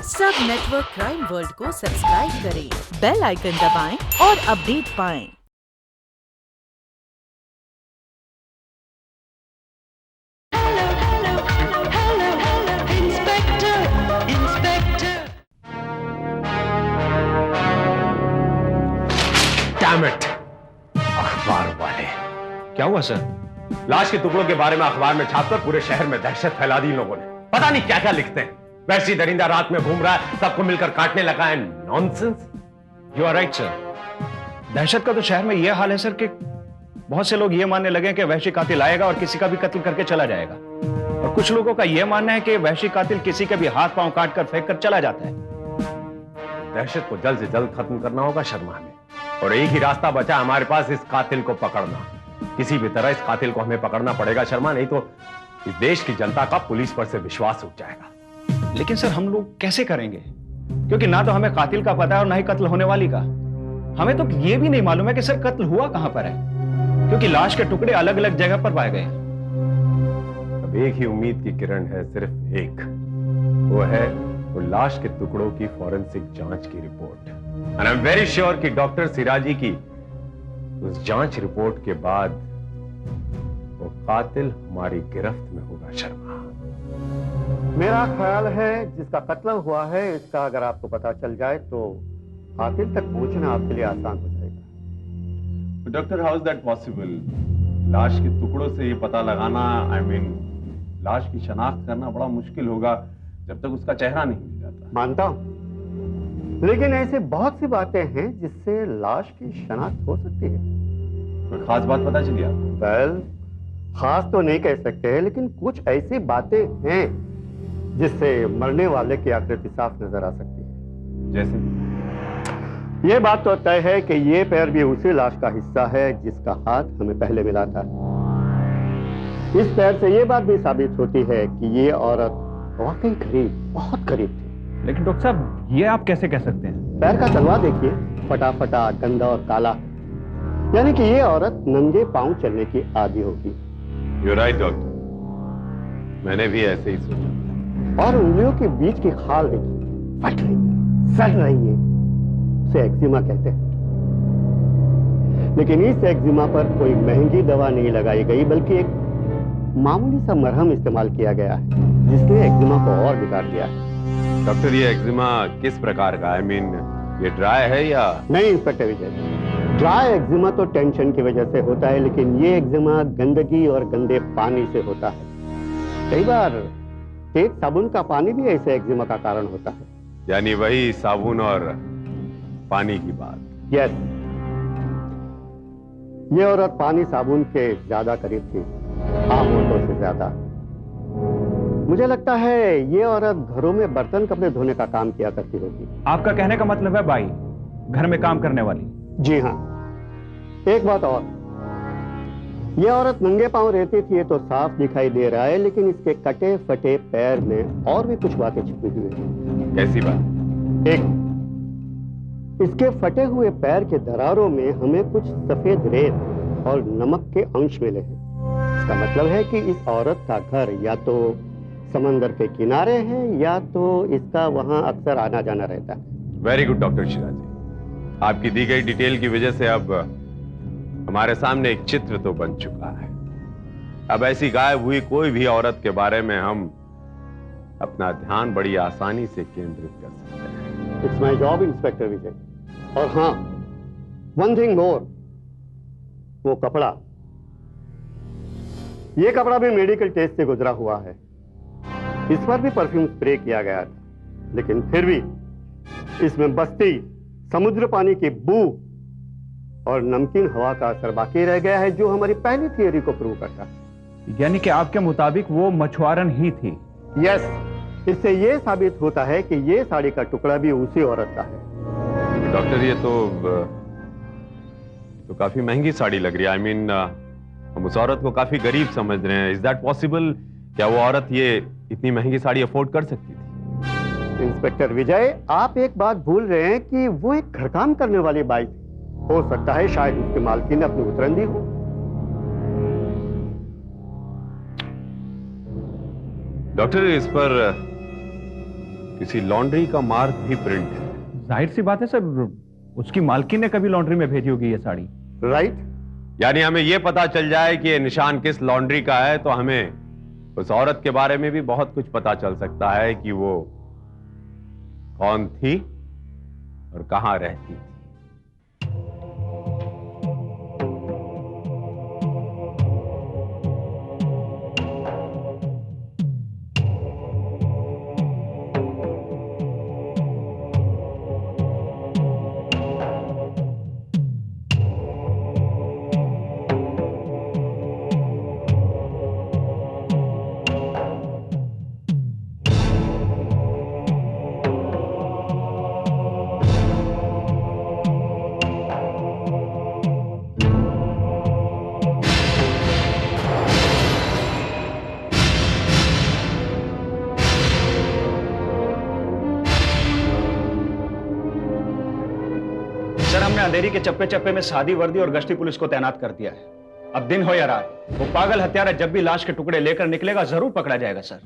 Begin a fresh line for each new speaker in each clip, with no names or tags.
सब network crime world को subscribe करें, बेल आइकन दबाएं और अपडेट पाएं।
Damn it! अखबार वाले।
क्या हुआ सर?
लाश के टुकड़ों के बारे में अखबार में छापकर पूरे शहर में दहशत फैला दी लोगों ने। पता नहीं क्या क्या लिखते हैं। वैसी दरिंदा रात में घूम रहा है, सबको मिलकर काटने लगा है। Nonsense.
You are right sir. दहशत का तो शहर में यह हाल है सर कि बहुत से लोग यह मानने लगे कि वहशी कातिल आएगा और किसी का भी कत्ल करके चला जाएगा, और कुछ लोगों का यह मानना है कि वहशी कातिल किसी के भी हाथ पांव काट कर फेंक कर चला जाता है।
दहशत को जल्द से जल्द खत्म करना होगा शर्मा हमें, और एक ही रास्ता बचा हमारे पास, इस कातिल को पकड़ना। किसी भी तरह इस कातिल को हमें पकड़ना पड़ेगा शर्मा, नहीं तो इस देश की जनता का पुलिस पर से विश्वास उठ जाएगा।
लेकिन सर हम लोग कैसे करेंगे, क्योंकि ना तो हमें कातिल का पता है और ना ही कत्ल होने वाली का। हमें तो यह भी नहीं मालूम है कि सर कत्ल हुआ कहां पर है, क्योंकि लाश के टुकड़े अलग अलग जगह पर पाए गए हैं।
अब एक ही उम्मीद की किरण है, सिर्फ एक, वो है वो लाश के टुकड़ों की फॉरेंसिक जांच की report. And I am very sure कि डॉक्टर सिराजी की उस जांच रिपोर्ट के बाद वो कातिल हमारी गिरफ्त में होगा शर्मा।
मेरा ख्याल है जिसका कत्ल हुआ है इसका अगर आपको पता चल जाए तो कातिल तक पहुंचना आपके लिए आसान हो जाएगा।
Doctor, how is that possible? लाश के टुकड़ों से ये पता लगाना, आई मीन लाश की शनाख्त करना बड़ा मुश्किल होगा जब तक उसका चेहरा नहीं मिल जाता।
मानता हूं, लेकिन ऐसे बहुत सी बातें हैं जिससे लाश की शनाख्त हो सकती है।
कोई खास बात पता चली आपको?
वेल, खास तो नहीं कह सकते, लेकिन कुछ ऐसी बातें हैं जिससे मरने वाले की आकृति साफ नजर आ सकती है।
जैसे?
यह बात तो तय है कि ये पैर भी उसी लाश का हिस्सा है जिसका हाथ हमें पहले मिला था। इस पैर से यह बात भी साबित होती है कि ये औरत वाकई करीब, बहुत करीब थी।
लेकिन डॉक्टर साहब ये आप कैसे कह सकते हैं?
पैर का तलवा देखिए, फटा फटा, गंदा और काला, यानी कि ये औरत नंगे पांव चलने की आदी होगी।
You're right, डॉक्टर, मैंने भी ऐसे ही सोचा।
और उंगलियों के बीच की खाल देखिए, फट रही है, सड़ रही है, उसे एक्जिमा कहते हैं। लेकिन इस एक्जिमा पर कोई महंगी दवा नहीं लगाई गई, बल्कि एक मामूली सा मरहम इस्तेमाल किया गया है जिसने एक्जिमा को और बिगाड़ दिया है।
डॉक्टर, ये एक्जिमा किस प्रकार का? आई मीन ये ड्राई है या? नहीं
इंस्पेक्टर विजय, ड्राई एक्जिमा तो टेंशन की वजह से होता है, लेकिन ये एक्जिमा गंदगी और गंदे पानी से होता है। कई बार तेज साबुन का पानी भी ऐसे एक्जिमा का कारण होता है।
यानी वही साबुन और पानी की बात।
यस, ये औरत पानी साबुन के ज्यादा करीब थी, आम औरतों से ज्यादा। मुझे लगता है ये औरत घरों में बर्तन कपड़े धोने का काम किया करती होगी।
आपका कहने का मतलब है बाई, घर में काम करने वाली?
जी हाँ। एक बात और, ये औरत नंगे पांव रहती थी, ये तो साफ दिखाई दे रहा है, लेकिन इसके कटे फटे पैर में और भी कुछ बातें छिपी हुई हैं।
कैसी बात?
एक, इसके फटे हुए पैर के दरारों में हमें कुछ सफेद रेत और नमक के अंश मिले हैं। इसका मतलब है कि इस औरत का घर या तो समंदर के किनारे है या तो इसका वहां अक्सर आना जाना रहता है।
वेरी गुड डॉक्टर शिराजी, आपकी दी गई डिटेल की वजह से अब हमारे सामने एक चित्र तो बन चुका है। अब ऐसी गायब हुई कोई भी औरत के बारे में हम अपना ध्यान बड़ी आसानी से केंद्रित कर सकते हैं।
इट्स माय जॉब इंस्पेक्टर विजय। और हाँ, वन थिंग मोर, वो कपड़ा, ये कपड़ा भी मेडिकल टेस्ट से गुजरा हुआ है। इस पर भी परफ्यूम स्प्रे किया गया था, लेकिन फिर भी इसमें बस्ती, समुद्र पानी की बू और नमकीन हवा का असर बाकी रह गया है, जो हमारी पहली थियरी को प्रूव करता है।
यानी कि आपके मुताबिक वो मछुआरन ही थी?
यस, इससे यह साबित होता है कि यह साड़ी का टुकड़ा भी उसी औरत का है।
डॉक्टर, ये तो काफी महंगी साड़ी लग रही है। आई मीन हम उस औरत को काफी गरीब समझ रहे हैं। Is that possible? क्या वो औरत ये इतनी महंगी साड़ी अफोर्ड कर सकती थी?
इंस्पेक्टर विजय, आप एक बात भूल रहे हैं कि वो एक घर काम करने वाली बाई थी। हो सकता है शायद उसके मालकिन ने अपनी उतरन दी हो।
डॉक्टर, इस पर किसी लॉन्ड्री का मार्क भी प्रिंट है।
जाहिर सी बात है सर, उसकी मालकिन ने कभी लॉन्ड्री में भेजी होगी ये साड़ी।
राइट।
यानी हमें यह पता चल जाए कि ये निशान किस लॉन्ड्री का है तो हमें उस औरत के बारे में भी बहुत कुछ पता चल सकता है कि वो कौन थी और कहां रहती थी।
सर, हमने अंधेरी के चप्पे चप्पे में सादी वर्दी और गश्ती पुलिस को तैनात कर दिया है। अब दिन हो या रात, वो पागल हत्यारा जब भी लाश के टुकड़े लेकर निकलेगा जरूर पकड़ा जाएगा सर।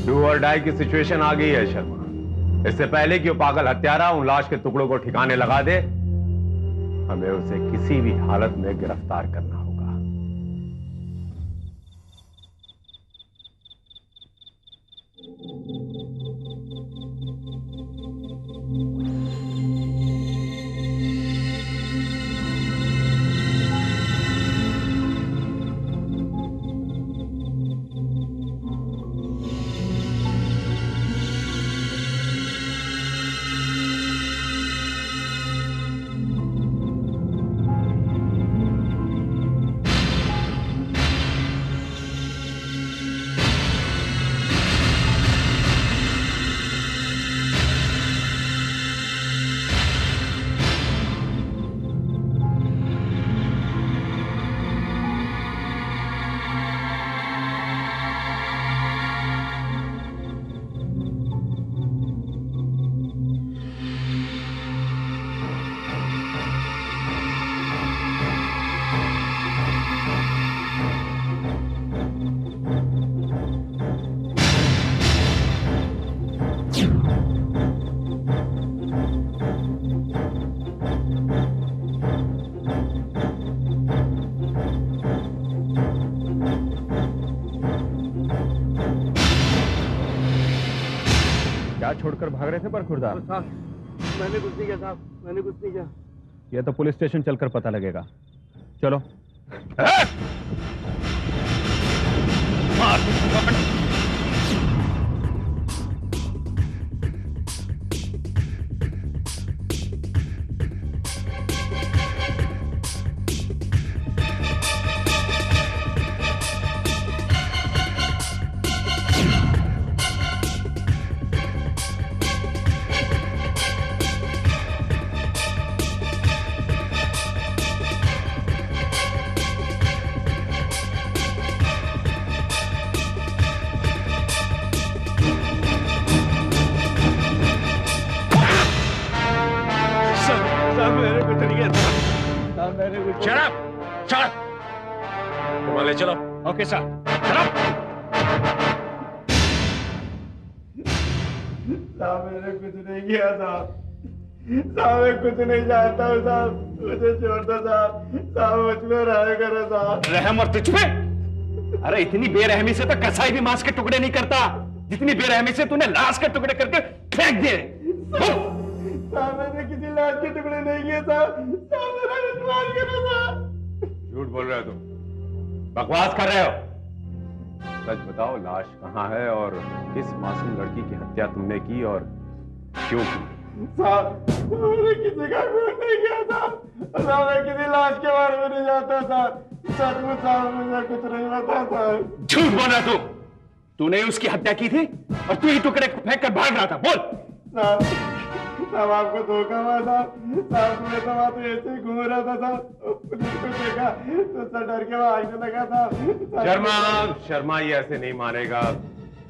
डू और डाई की सिचुएशन आ गई है शर्मा। इससे पहले कि वो पागल हत्यारा उन लाश के टुकड़ों को ठिकाने लगा दे, हमें उसे किसी भी हालत में गिरफ्तार करना होगा।
क्या छोड़कर भाग रहे थे बरखुरदार?
मैंने कुछ नहीं किया साहब, मैंने कुछ नहीं किया।
ये तो पुलिस स्टेशन चलकर पता लगेगा। चलो।
चलो।
ओके सर, चलो।
साहब मैंने कुछ नहीं किया साहब, साहब मैं कुछ नहीं जानता हूँ साहब, मुझे छोड़ दो साहब, साहब मुझ में रहम करो साहब।
रहम और तुझ पे? अरे इतनी बेरहमी से तो कसाई भी मांस के टुकड़े नहीं करता, जितनी बेरहमी से तूने लाश के टुकड़े करके फेंक दिए।
साहब मैंने किसी लाश के टुकड़े नहीं किए साहब, साहब मेरा विश्वास करो साहब।
झूठ बोल रहे हो तुम, बकवास कर रहे हो। सच बताओ, लाश कहाँ है और किस मासूम लड़की की हत्या तुमने की और क्यों की?
साहब मैंने किसी का खून नहीं किया साहब, साहब मैं किसी लाश के बारे में नहीं जानता साहब, सचमुच साहब मुझे कुछ नहीं पता साहब।
झूठ बोल रहा तू, तूने उसकी हत्या की थी और तू ही टुकड़े फेंक कर भाग रहा था, बोल।
साहब साहब आपको धोखा हुआ साहब, साहब मैं तो वहाँ तो ऐसे ही घूम रहा था साहब, पुलिस को देखा तो सर डर के भागने लगा था।
शर्मा, शर्मा ये ऐसे नहीं मानेगा,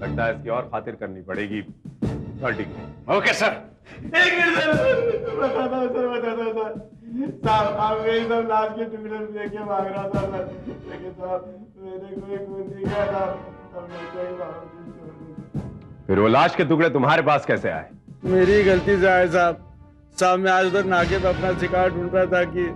लगता है इसकी और खातिर करनी पड़ेगी।
Okay sir.
एक मिनट सर, बताता हूँ सर, साहब आप मेरी सब लाश के टुकड़े लेके भाग रहा था सर, लेकिन साहब मैंने कोई खून नहीं किया था, अब मैं
फिर वो लाश के टुकड़े तुम्हारे पास कैसे आए?
मेरी गलती से आए साहब। साहब मैं आज उधर नाके पे अपना शिकार ढूंढ रहा था कि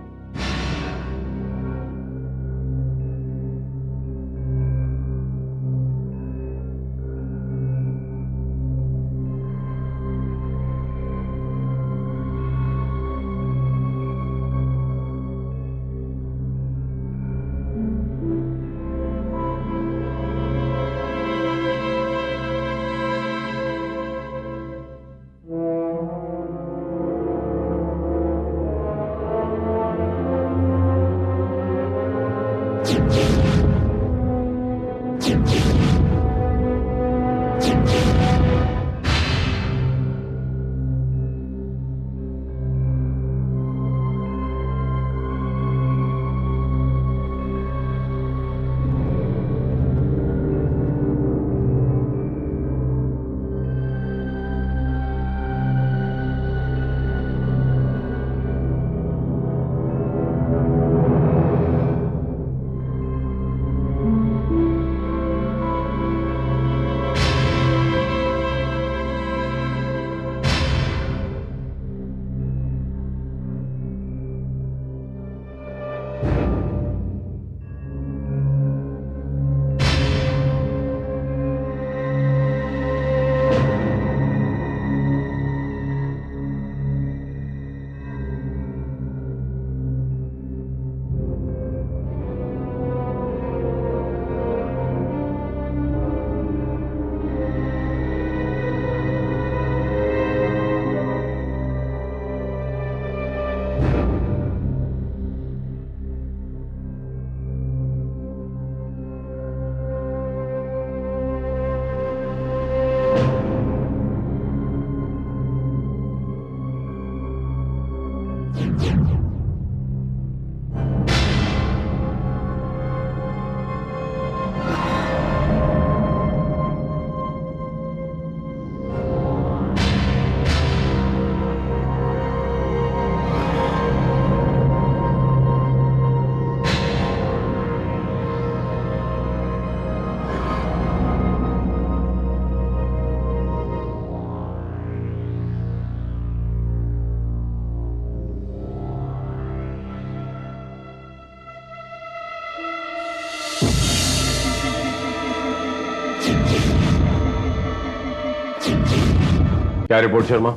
क्या रिपोर्ट शर्मा?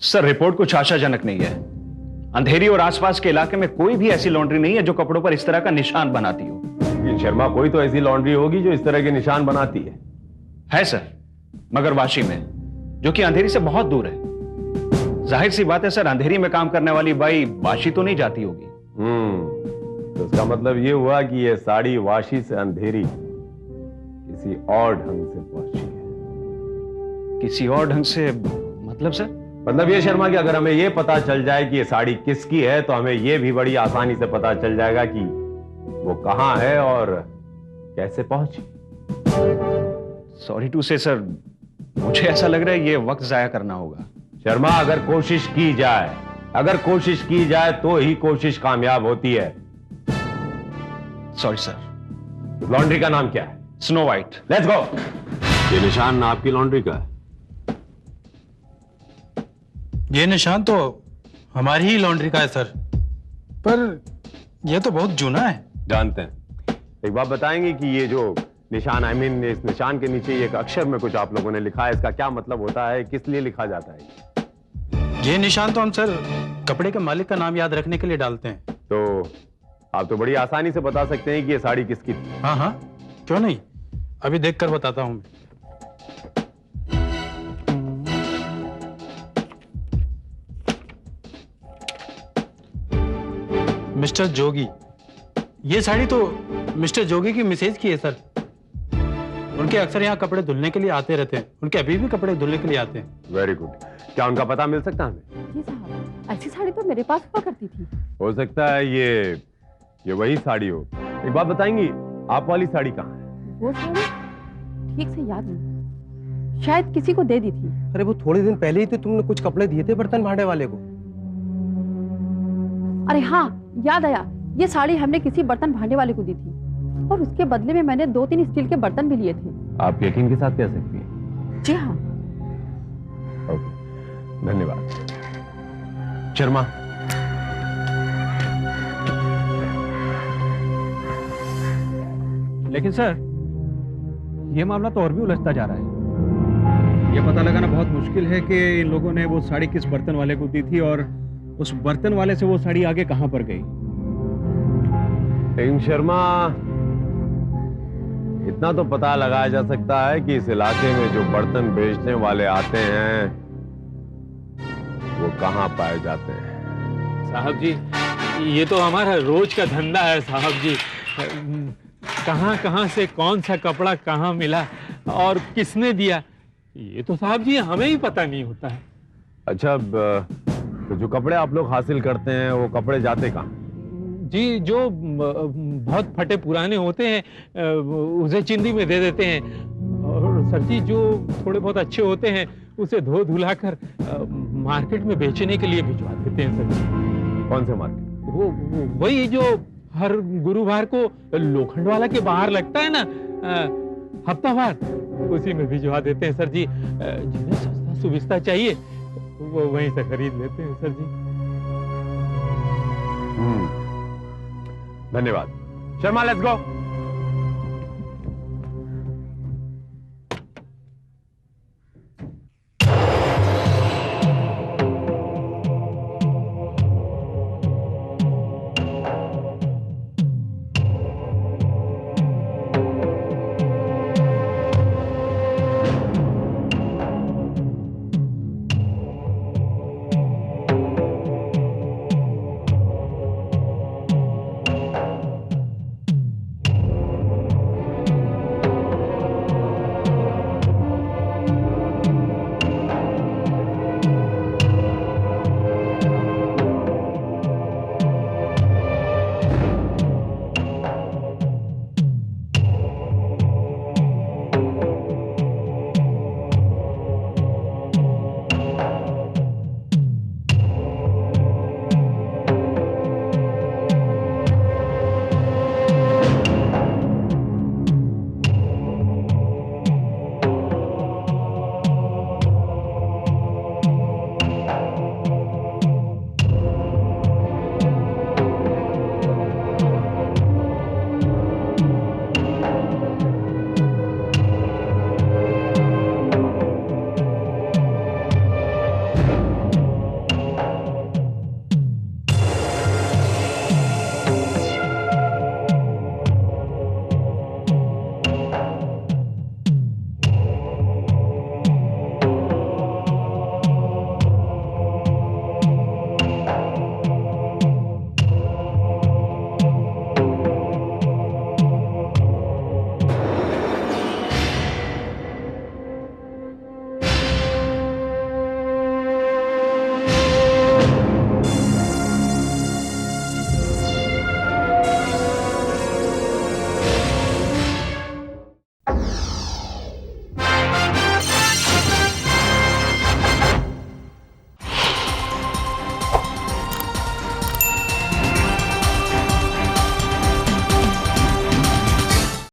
सर रिपोर्ट कुछ आशाजनक नहीं है। अंधेरी और आसपास के इलाके में कोई भी ऐसी लॉन्ड्री नहीं है जो कपड़ों पर इस तरह का निशान बनाती हो।
लेकिन शर्मा कोई तो ऐसी लॉन्ड्री होगी जो इस तरह के निशान बनाती है
सर, मगर वाशी में, जो कि अंधेरी से बहुत दूर है। जाहिर सी बात है सर, अंधेरी में काम करने वाली बाई वाशी तो नहीं जाती होगी।
तो इसका मतलब ये हुआ कि ये साड़ी वाशी से अंधेरी किसी और ढंग से पहुंची है।
किसी और ढंग से मतलब सर?
मतलब ये शर्मा कि अगर हमें ये पता चल जाए कि ये साड़ी किसकी है तो हमें ये भी बड़ी आसानी से पता चल जाएगा कि वो कहां है और कैसे पहुंची।
सॉरी टू से सर, मुझे ऐसा लग रहा है ये वक्त जाया करना होगा।
शर्मा अगर कोशिश की जाए तो ही कोशिश कामयाब होती है।
Sorry sir.
लॉन्ड्री का नाम क्या है?
Snow white.
Let's go. ये निशान आपकी लॉन्ड्री का है?
ये निशान तो हमारी ही लॉन्ड्री का है सर, पर ये तो बहुत जूना है।
जानते हैं। एक बात बताएंगे कि ये जो निशान इस निशान के नीचे एक अक्षर में कुछ आप लोगों ने लिखा है, इसका क्या मतलब होता है, किस लिए लिखा जाता है?
ये निशान तो हम सर कपड़े के मालिक का नाम याद रखने के लिए डालते हैं।
तो आप तो बड़ी आसानी से बता सकते हैं कि ये साड़ी किसकी थी।
हाँ हाँ, क्यों नहीं, अभी देख कर बताता हूं। मिस्टर जोगी, ये साड़ी तो मिस्टर जोगी की मिसेज की है सर। उनके अक्सर यहाँ कपड़े धुलने के लिए आते रहते हैं, उनके अभी भी कपड़े धुलने के लिए आते हैं।
Very good. क्या उनका पता मिल सकता है हमें?
जी साहब, ऐसी साड़ी तो मेरे पास हुआ करती थी।
हो सकता है ये वही साड़ी हो। एक बात बताएंगी, आप वाली साड़ी कहाँ है?
वो साड़ी ठीक से याद नहीं, शायद किसी को दे दी थी।
अरे वो थोड़े दिन पहले ही तो तुमने कुछ कपड़े दिए थे बर्तन भांडे वाले को।
अरे हाँ, याद आया, ये साड़ी हमने किसी बर्तन भांडे वाले को दी थी और उसके बदले में मैंने 2-3 स्टील के बर्तन भी लिए थे।
आप यकीन के साथ कह सकती हैं?
जी हाँ।
ओके, धन्यवाद। शर्मा,
लेकिन सर, ये मामला तो और भी उलझता जा रहा है। ये पता लगाना बहुत मुश्किल है कि इन लोगों ने वो साड़ी किस बर्तन वाले को दी थी और उस बर्तन वाले से वो साड़ी आगे कहां पर गई।
लेकिन शर्मा, इतना तो पता लगाया जा सकता है कि इस इलाके में जो बर्तन बेचने वाले आते हैं वो कहां पाए जाते हैं।
साहब जी, ये तो हमारा रोज का धंधा है साहब जी। कहां कहां से कौन सा कपड़ा कहां मिला और किसने दिया, ये तो साहब जी हमें ही पता नहीं होता है।
अच्छा, तो जो कपड़े आप लोग हासिल करते हैं वो कपड़े जाते कहां?
जी, जो बहुत फटे पुराने होते हैं उसे चिंदी में दे देते हैं, और सर जी जो थोड़े बहुत अच्छे होते हैं उसे धो धुला कर मार्केट में बेचने के लिए भिजवा देते हैं सर जी।
कौन से मार्केट?
वो वही जो हर गुरुवार को लोखंड वाला के बाहर लगता है ना, हफ्तावार, उसी में भिजवा देते हैं सर जी। जिन्हें सस्ता सुविस्ता चाहिए वो वहीं से खरीद लेते हैं सर जी।
धन्यवाद। Sharma, let's go.